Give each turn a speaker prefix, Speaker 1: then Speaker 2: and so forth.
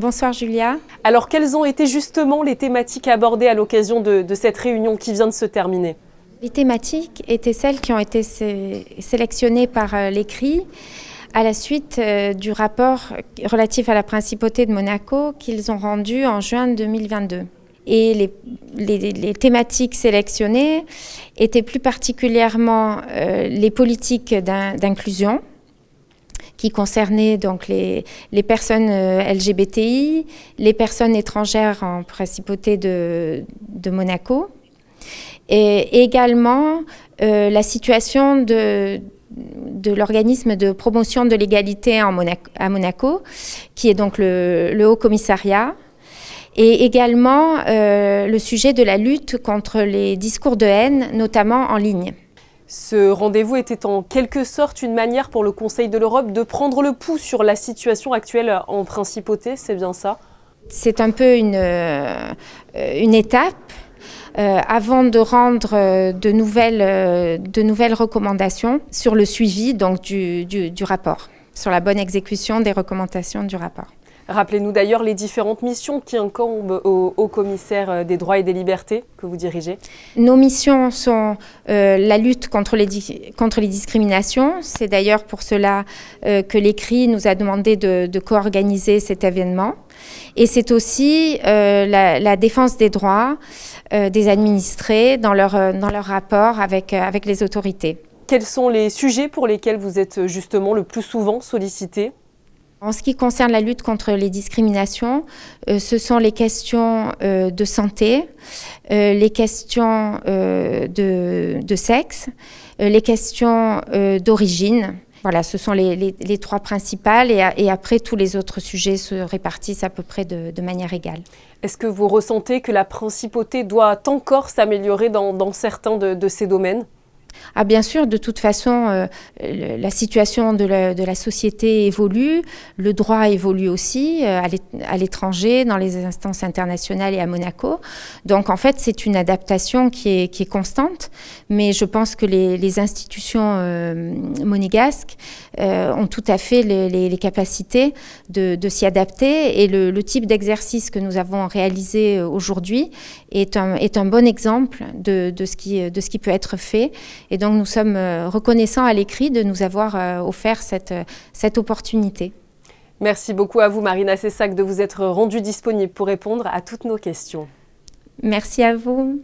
Speaker 1: Bonsoir Julia.
Speaker 2: Alors quelles ont été justement les thématiques abordées à l'occasion de cette réunion qui vient de se terminer ?
Speaker 1: Les thématiques étaient celles qui ont été sélectionnées par l'ECRI à la suite du rapport relatif à la principauté de Monaco qu'ils ont rendu en juin 2022. Et les thématiques sélectionnées étaient plus particulièrement les politiques d'inclusion, qui concernaient donc les personnes LGBTI, les personnes étrangères en principauté de Monaco, et également la situation de l'organisme de promotion de l'égalité à Monaco, qui est donc le Haut Commissariat, et également le sujet de la lutte contre les discours de haine, notamment en ligne.
Speaker 2: Ce rendez-vous était en quelque sorte une manière pour le Conseil de l'Europe de prendre le pouls sur la situation actuelle en principauté, c'est bien ça ?
Speaker 1: C'est un peu une étape avant de rendre de nouvelles recommandations sur le suivi donc, du rapport, sur la bonne exécution des recommandations du rapport.
Speaker 2: Rappelez-nous d'ailleurs les différentes missions qui incombent au Haut Commissaire des droits et des libertés que vous dirigez.
Speaker 1: Nos missions sont la lutte contre les discriminations. C'est d'ailleurs pour cela que l'ECRI nous a demandé de co-organiser cet événement. Et c'est aussi la défense des droits des administrés dans leur rapport avec les autorités.
Speaker 2: Quels sont les sujets pour lesquels vous êtes justement le plus souvent sollicité ?
Speaker 1: En ce qui concerne la lutte contre les discriminations, ce sont les questions de santé, les questions de sexe, les questions d'origine. Voilà, ce sont les trois principales et après tous les autres sujets se répartissent à peu près de manière égale.
Speaker 2: Est-ce que vous ressentez que la principauté doit encore s'améliorer dans certains de ces domaines ?
Speaker 1: Ah, bien sûr, de toute façon, la situation de la société évolue, le droit évolue aussi à l'étranger, dans les instances internationales et à Monaco. Donc en fait, c'est une adaptation qui est constante, mais je pense que les institutions monégasques ont tout à fait les capacités de s'y adapter, et le type d'exercice que nous avons réalisé aujourd'hui est un bon exemple de ce qui peut être fait. Et donc, nous sommes reconnaissants à l'ECRI de nous avoir offert cette opportunité.
Speaker 2: Merci beaucoup à vous, Marina Cessac, de vous être rendue disponible pour répondre à toutes nos questions.
Speaker 1: Merci à vous.